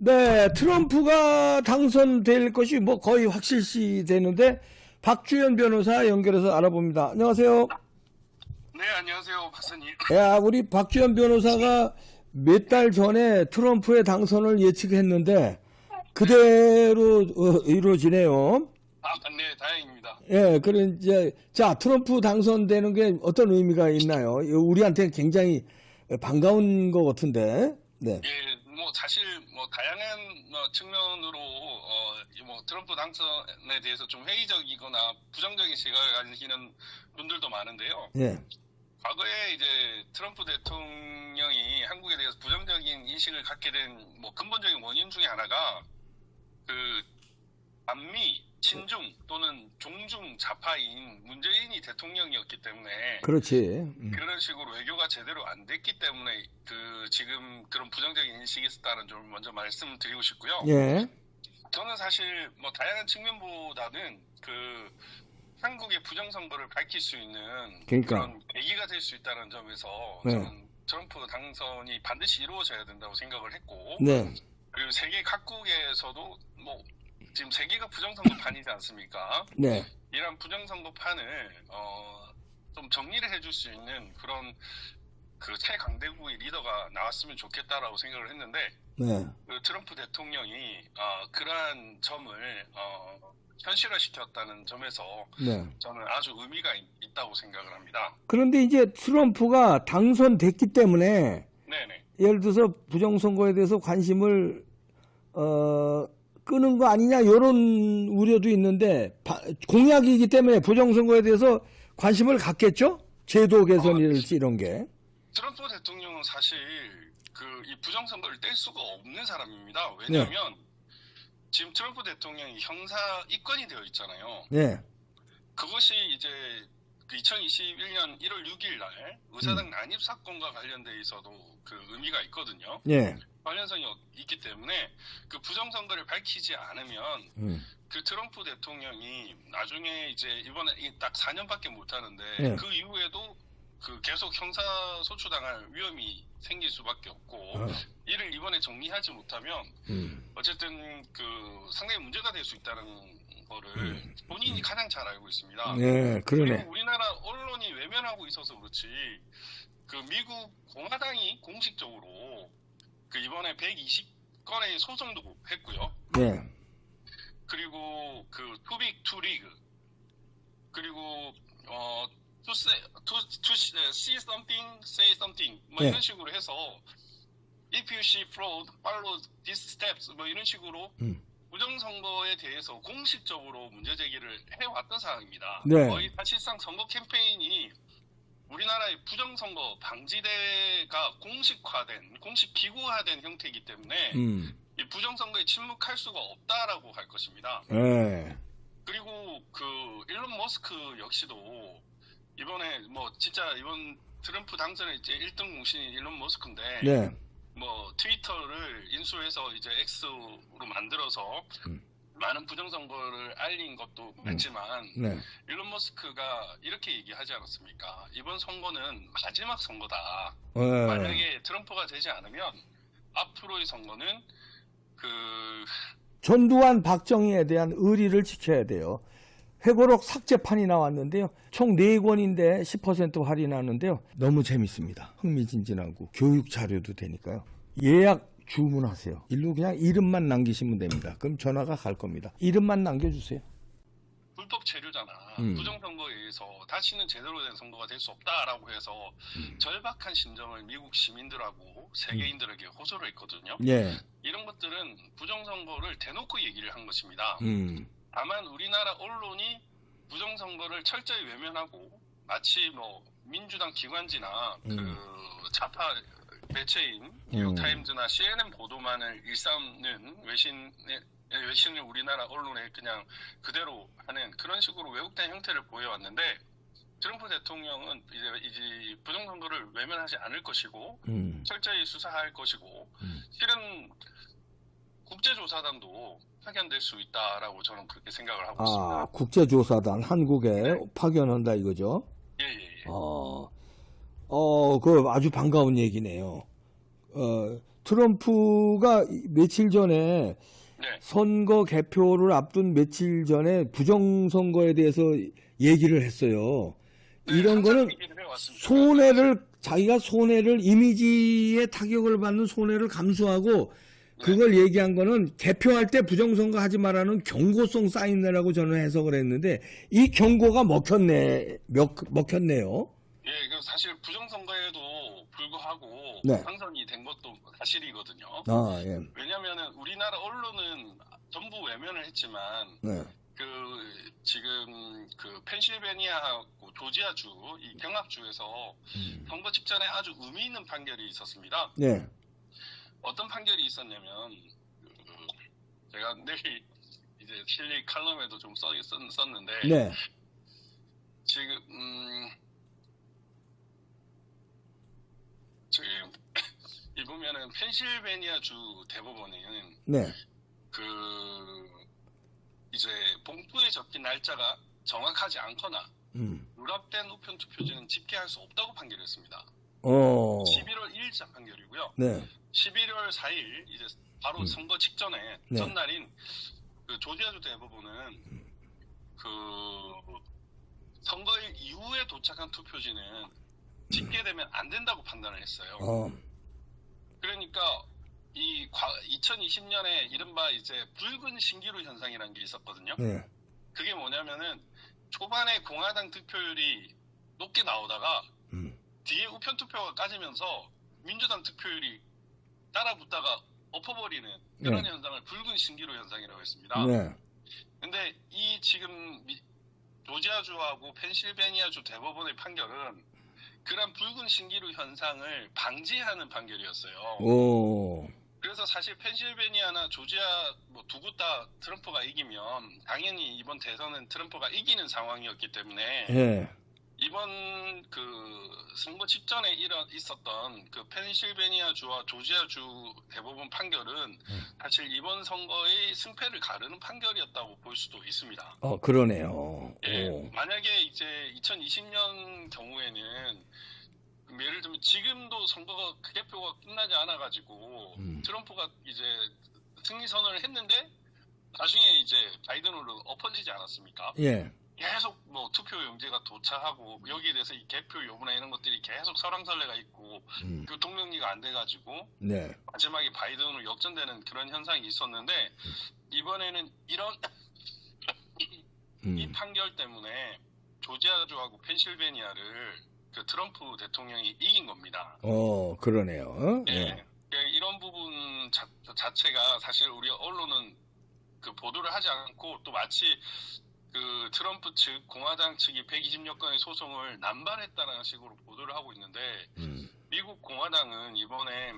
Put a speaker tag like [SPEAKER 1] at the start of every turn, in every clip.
[SPEAKER 1] 네, 트럼프가 당선될 것이 뭐 거의 확실시 되는데 박주현 변호사 연결해서 알아봅니다. 안녕하세요.
[SPEAKER 2] 네, 안녕하세요, 박사님.
[SPEAKER 1] 야, 우리 박주현 변호사가 몇 달 전에 트럼프의 당선을 예측했는데 그대로 이루어지네요.
[SPEAKER 2] 네, 다행입니다.
[SPEAKER 1] 예, 그래 이제 자, 트럼프 당선되는 게 어떤 의미가 있나요? 우리한테 굉장히 반가운 것 같은데. 네.
[SPEAKER 2] 예, 사실 다양한 측면으로 트럼프 당선에 대해서 좀 회의적이거나 부정적인 시각을 가지시는 분들도 많은데요.
[SPEAKER 1] 예.
[SPEAKER 2] 과거에 이제 트럼프 대통령이 한국에 대해서 부정적인 인식을 갖게 된 근본적인 원인 중에 하나가 그 반미, 친중 또는 종중 좌파인 문재인이 대통령이었기 때문에
[SPEAKER 1] 그렇지.
[SPEAKER 2] 그런 식으로 외교가 제대로 안 됐기 때문에 지금 그런 부정적인 인식이 있었다는 점을 먼저 말씀드리고 싶고요.
[SPEAKER 1] 예. 저는
[SPEAKER 2] 사실 다양한 측면보다는 한국의 부정선거를 밝힐 수 있는 그런 계기가 될 수 있다는 점에서
[SPEAKER 1] 네.
[SPEAKER 2] 저는 트럼프 당선이 반드시 이루어져야 된다고 생각을 했고,
[SPEAKER 1] 네.
[SPEAKER 2] 그리고 세계 각국에서도 지금 세계가 부정선거판이지 않습니까?
[SPEAKER 1] 네.
[SPEAKER 2] 이런 부정선거판을 좀 정리를 해줄 수 있는 그런 최강대국의 리더가 나왔으면 좋겠다라고 생각을 했는데,
[SPEAKER 1] 네.
[SPEAKER 2] 트럼프 대통령이 그러한 점을 현실화시켰다는 점에서
[SPEAKER 1] 네.
[SPEAKER 2] 저는 아주 의미가 있다고 생각을 합니다.
[SPEAKER 1] 그런데 이제 트럼프가 당선됐기 때문에
[SPEAKER 2] 네네.
[SPEAKER 1] 예를 들어서 부정선거에 대해서 관심을 끄는 거 아니냐 이런 우려도 있는데 공약이기 때문에 부정선거에 대해서 관심을 갖겠죠? 제도 개선이랄지 이런 게.
[SPEAKER 2] 트럼프 대통령은 사실 이 부정선거를 뗄 수가 없는 사람입니다. 왜냐하면 지금 트럼프 대통령이 형사 입건이 되어 있잖아요.
[SPEAKER 1] 네.
[SPEAKER 2] 그것이 이제 2021년 1월 6일 날 의사당 난입 사건과 관련돼 있어도 의미가 있거든요.
[SPEAKER 1] 네.
[SPEAKER 2] 관련성이 있기 때문에 부정선거를 밝히지 않으면 트럼프 대통령이 나중에 이제 이번에 딱 4년밖에 못 하는데 그 이후에도 계속 형사소추당할 위험이 생길 수밖에 없고 이를 이번에 정리하지 못하면 어쨌든 상당히 문제가 될 수 있다는 거를 본인이 가장 잘 알고 있습니다.
[SPEAKER 1] 네, 그러네.
[SPEAKER 2] 그리고 우리나라 언론이 외면하고 있어서 그렇지 미국 공화당이 공식적으로 이번에 120건의 소송도 했고요.
[SPEAKER 1] 네.
[SPEAKER 2] 그리고 too big to league 그리고 to see something, say something 이런 식으로 해서 if you see fraud, follow these steps 이런 식으로 부정선거에 대해서 공식적으로 문제 제기를 해왔던 상황입니다.
[SPEAKER 1] 네.
[SPEAKER 2] 거의 사실상 선거 캠페인이 우리나라의 부정선거 방지대가 공식 기구화된 형태이기 때문에 이 부정선거에 침묵할 수가 없다라고 할 것입니다.
[SPEAKER 1] 네.
[SPEAKER 2] 그리고 일론 머스크 역시도 이번에 진짜 이번 트럼프 당선의 이제 1등 공신인 일론 머스크인데
[SPEAKER 1] 네.
[SPEAKER 2] 트위터를 인수해서 이제 X로 만들어서 많은 부정선거를 알린 것도 맞지만 일론 머스크가 이렇게 얘기하지 않았습니까? 이번 선거는 마지막 선거다. 만약에 트럼프가 되지 않으면 앞으로의 선거는
[SPEAKER 1] 전두환 박정희에 대한 의리를 지켜야 돼요. 회고록 삭제판이 나왔는데요. 총 4권인데 10% 할인하는데요. 너무 재밌습니다. 흥미진진하고 교육 자료도 되니까요. 예약 주문하세요. 일로 그냥 이름만 남기시면 됩니다. 그럼 전화가 갈 겁니다. 이름만 남겨주세요.
[SPEAKER 2] 불법 체류잖아. 부정선거에 의해서 다시는 제대로 된 선거가 될 수 없다라고 해서 절박한 심정을 미국 시민들하고 세계인들에게 호소를 했거든요.
[SPEAKER 1] 예.
[SPEAKER 2] 이런 것들은 부정선거를 대놓고 얘기를 한 것입니다. 다만 우리나라 언론이 부정선거를 철저히 외면하고 마치 민주당 기관지나 좌파 매체인 뉴욕타임즈나 CNN 보도만을 일삼는 외신을 우리나라 언론에 그냥 그대로 하는 그런 식으로 왜곡된 형태를 보여왔는데 트럼프 대통령은 이제 부정선거를 외면하지 않을 것이고 철저히 수사할 것이고 실은 국제조사단도 파견될 수 있다라고 저는 그렇게 생각을 하고 있습니다.
[SPEAKER 1] 국제조사단 한국에 파견한다 이거죠?
[SPEAKER 2] 예.
[SPEAKER 1] 그 아주 반가운 얘기네요. 트럼프가 며칠 전에
[SPEAKER 2] 네.
[SPEAKER 1] 선거 개표를 앞둔 며칠 전에 부정선거에 대해서 얘기를 했어요.
[SPEAKER 2] 네,
[SPEAKER 1] 이런 거는 자기가 손해를, 이미지에 타격을 받는 손해를 감수하고 그걸 얘기한 거는 개표할 때 부정선거 하지 말라는 경고성 사인이라고 저는 해석을 했는데 이 경고가 먹혔네요.
[SPEAKER 2] 예, 그 사실 부정선거에도 불구하고
[SPEAKER 1] 네.
[SPEAKER 2] 당선이 된 것도 사실이거든요.
[SPEAKER 1] 아, 예.
[SPEAKER 2] 왜냐면은 우리나라 언론은 전부 외면을 했지만
[SPEAKER 1] 네.
[SPEAKER 2] 지금 펜실베니아하고 조지아주 이 경합주에서 선거 직전에 아주 의미 있는 판결이 있었습니다.
[SPEAKER 1] 네.
[SPEAKER 2] 어떤 판결이 있었냐면 제가 내일 이제 실리 칼럼에도 좀 썼는데
[SPEAKER 1] 네.
[SPEAKER 2] 지금 이 보면은 펜실베니아주 대법원에는
[SPEAKER 1] 네.
[SPEAKER 2] 이제 봉투에 적힌 날짜가 정확하지 않거나 누락된 우편 투표지는 집계할 수 없다고 판결했습니다. 11월 1일자 판결이고요.
[SPEAKER 1] 네.
[SPEAKER 2] 11월 4일 이제 바로 선거 직전에
[SPEAKER 1] 네.
[SPEAKER 2] 전날인 조지아주 대법원은 선거일 이후에 도착한 투표지는 집계되면 안 된다고 판단을 했어요. 그러니까 2020년에 이른바 이제 붉은 신기루 현상이라는 게 있었거든요.
[SPEAKER 1] 네.
[SPEAKER 2] 그게 뭐냐면은 초반에 공화당 득표율이 높게 나오다가 뒤에 우편 투표가 까지면서 민주당 득표율이 따라붙다가 엎어버리는 그런 현상을 붉은 신기루 현상이라고 했습니다.
[SPEAKER 1] 네.
[SPEAKER 2] 근데 이 지금 조지아주하고 펜실베니아주 대법원의 판결은 그런 붉은 신기루 현상을 방지하는 판결이었어요. 그래서 사실 펜실베니아나 조지아 두 곳 다 트럼프가 이기면 당연히 이번 대선은 트럼프가 이기는 상황이었기 때문에
[SPEAKER 1] 네.
[SPEAKER 2] 이번 선거 직전에 있었던 펜실베니아주와 조지아주 대법원 판결은 사실 이번 선거의 승패를 가르는 판결이었다고 볼 수도 있습니다.
[SPEAKER 1] 그러네요.
[SPEAKER 2] 예, 만약에 이제 2020년 경우에는 예를 들면 지금도 선거가 개표가 끝나지 않아가지고 트럼프가 이제 승리 선언을 했는데 나중에 이제 바이든으로 엎어지지 않았습니까?
[SPEAKER 1] 예.
[SPEAKER 2] 계속 투표 용지가 도착하고 여기에 대해서 이 개표 여부나 이런 것들이 계속 설왕설래가 있고 교통정리가 안 돼가지고
[SPEAKER 1] 네.
[SPEAKER 2] 마지막에 바이든으로 역전되는 그런 현상이 있었는데 이번에는 이런 이 판결 때문에 조지아주하고 펜실베니아를 트럼프 대통령이 이긴 겁니다.
[SPEAKER 1] 그러네요.
[SPEAKER 2] 예. 이런 부분 자체가 사실 우리 언론은 보도를 하지 않고 또 마치 트럼프 측, 공화당 측이 120여 건의 소송을 남발했다는 식으로 보도를 하고 있는데 미국 공화당은 이번에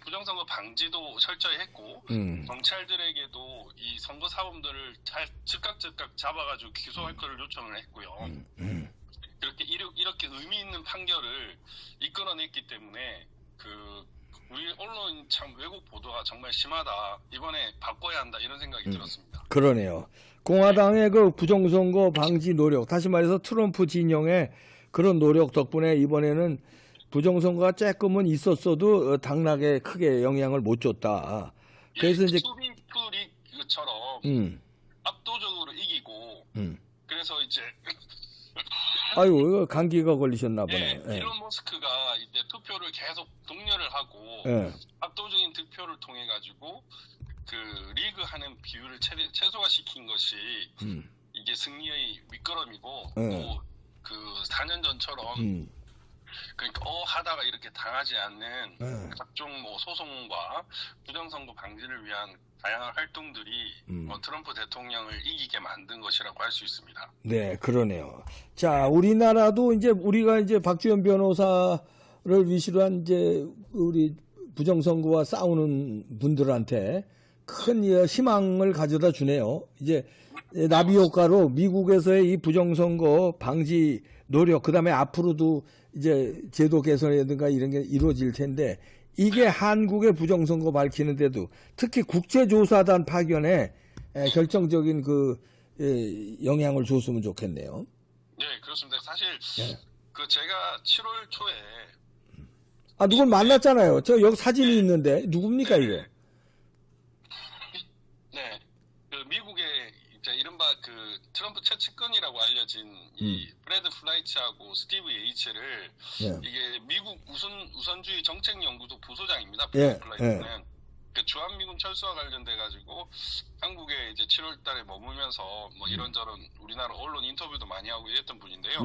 [SPEAKER 2] 부정선거 방지도 철저히 했고 경찰들에게도 이 선거 사범들을 즉각 잡아가지고 기소할 거를 요청을 했고요. 이렇게 의미 있는 판결을 이끌어냈기 때문에 우리 언론 참 왜곡 보도가 정말 심하다. 이번에 바꿔야 한다 이런 생각이 들었습니다.
[SPEAKER 1] 그러네요. 공화당의 부정선거 방지 노력, 다시 말해서 트럼프 진영의 그런 노력 덕분에 이번에는 부정선거가 조금은 있었어도 당락에 크게 영향을 못 줬다. 그래서 이제
[SPEAKER 2] 리그처럼 압도적으로 이기고 그래서 이제
[SPEAKER 1] 아유 감기가 걸리셨나 보네.
[SPEAKER 2] 예, 일론 머스크가 이제 투표를 계속 독려를 하고 압도적인 득표를 통해 가지고 리그 하는 비율을 최소화시킨 것이 이게 승리의 밑거름이고 또 4년 전처럼 그러니까 하다가 이렇게 당하지 않는 각종 소송과 부정선거 방지를 위한 다양한 활동들이 트럼프 대통령을 이기게 만든 것이라고 할 수 있습니다.
[SPEAKER 1] 네, 그러네요. 자, 우리나라도 우리가 박주현 변호사를 위시로 한 우리 부정선거와 싸우는 분들한테 큰 희망을 가져다 주네요. 나비 효과로 미국에서의 이 부정선거 방지 노력, 그 다음에 앞으로도 제도 개선이라든가 이런 게 이루어질 텐데, 이게 한국의 부정선거 밝히는데도 특히 국제조사단 파견에 결정적인 영향을 줬으면 좋겠네요.
[SPEAKER 2] 네, 그렇습니다. 사실 제가 7월 초에
[SPEAKER 1] 아, 누굴 만났잖아요. 저 여기 사진이 있는데 누굽니까 이게?
[SPEAKER 2] 네, 그 미국의 이제 이른바 그 트럼프 최측근이라고 알려진 이 브래드 플라이츠하고 스티브 예이츠를 이게 미국 우선주의 정책연구소 부소장입니다. 브래드 플라이츠는 그 주한미군 철수와 관련돼 가지고 한국에 이제 7월달에 머물면서 뭐 이런저런 우리나라 언론 인터뷰도 많이 하고 이랬던 분인데요.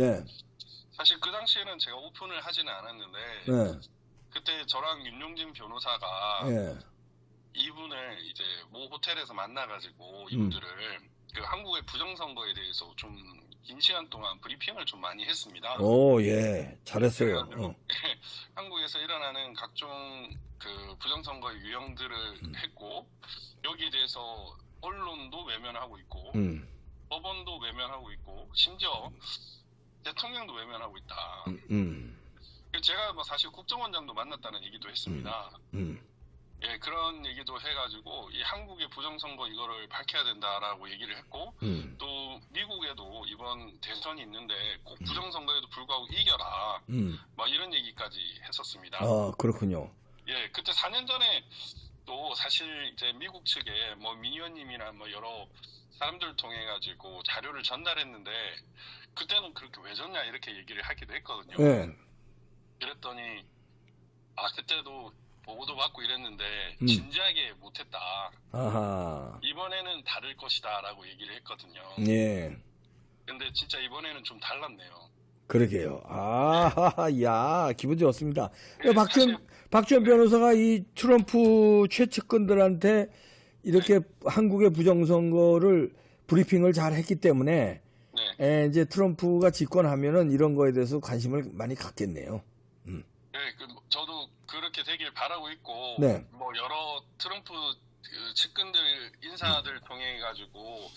[SPEAKER 2] 사실 그 당시에는 제가 오픈을 하지는 않았는데 그때 저랑 윤용진 변호사가 이분을 이제 모 호텔에서 만나가지고 이분들을 그 한국의 부정선거에 대해서 좀 긴 시간 동안 브리핑을 좀 많이 했습니다.
[SPEAKER 1] 오, 예, 잘했어요.
[SPEAKER 2] 한국에서 일어나는 각종 그 부정선거의 유형들을 했고 여기에 대해서 언론도 외면하고 있고 법원도 외면하고 있고 심지어 대통령도 외면하고 있다. 제가 뭐 사실 국정원장도 만났다는 얘기도 했습니다. 예, 그런 얘기도 해가지고 이 한국의 부정선거 이거를 밝혀야 된다라고 얘기를 했고 또 미국에도 이번 대선이 있는데 꼭 부정선거에도 불구하고 이겨라 막 이런 얘기까지 했었습니다.
[SPEAKER 1] 아, 그렇군요.
[SPEAKER 2] 예, 그때 4년 전에 또 사실 이제 미국 측에 뭐 민 의원님이나 뭐 여러 사람들을 통해 가지고 자료를 전달했는데 그때는 그렇게 왜 졌냐 이렇게 얘기를 하기도 했거든요. 그랬더니 아 그때도 보고도 받고 이랬는데 진지하게 못했다. 아하. 이번에는 다를 것이다라고 얘기를 했거든요.
[SPEAKER 1] 예.
[SPEAKER 2] 근데 진짜 이번에는 좀 달랐네요.
[SPEAKER 1] 그러게요. 아, 야, 기분 좋습니다. 네, 박지원 변호사가 이 트럼프 최측근들한테 이렇게 한국의 부정선거를 브리핑을 잘 했기 때문에 이제 트럼프가 집권하면은 이런 거에 대해서 관심을 많이 갖겠네요.
[SPEAKER 2] 네, 저도 그렇게 되길 바라고 있고, 뭐 여러 트럼프 그 측근들 인사들 통해 가지고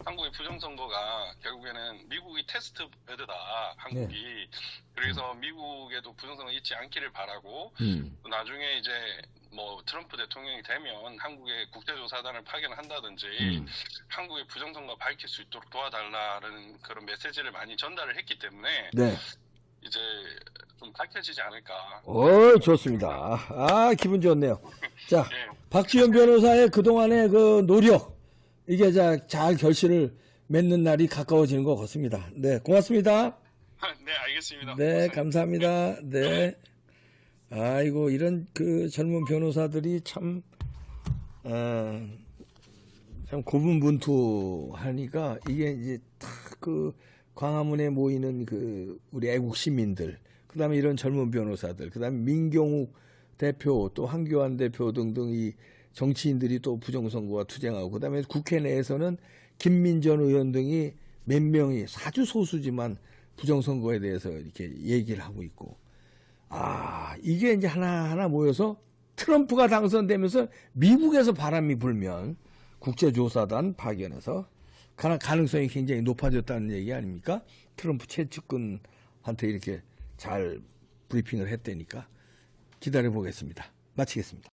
[SPEAKER 2] 한국의 부정선거가 결국에는 미국이 테스트 베드다, 한국이. 그래서 미국에도 부정선거 있지 않기를 바라고, 나중에 이제 뭐 트럼프 대통령이 되면 한국의 국제조사단을 파견한다든지 한국의 부정선거 밝힐 수 있도록 도와달라는 그런 메시지를 많이 전달을 했기 때문에 이제 좀 밝혀지지 않을까.
[SPEAKER 1] 오, 좋습니다. 아, 기분 좋네요. 자, 박지원 변호사의 그동안의 그 노력, 이게 잘 결실을 맺는 날이 가까워지는 것 같습니다. 네, 고맙습니다.
[SPEAKER 2] 네, 알겠습니다.
[SPEAKER 1] 네, 감사합니다. 네. 아이고, 이런 그 젊은 변호사들이 참 고분분투하니까 이게 이제 딱 그 광화문에 모이는 그 우리 애국 시민들, 그 다음에 이런 젊은 변호사들, 그 다음에 민경욱 대표, 또 한교안 대표 등등 이 정치인들이 또 부정선거와 투쟁하고, 그 다음에 국회 내에서는 김민전 의원 등이 몇 명이 사주소수지만 부정선거에 대해서 이렇게 얘기를 하고 있고, 아, 이게 이제 하나하나 모여서 트럼프가 당선되면서 미국에서 바람이 불면 국제조사단 파견해서 가능성이 굉장히 높아졌다는 얘기 아닙니까? 트럼프 최측근한테 이렇게 잘 브리핑을 했다니까. 기다려 보겠습니다. 마치겠습니다.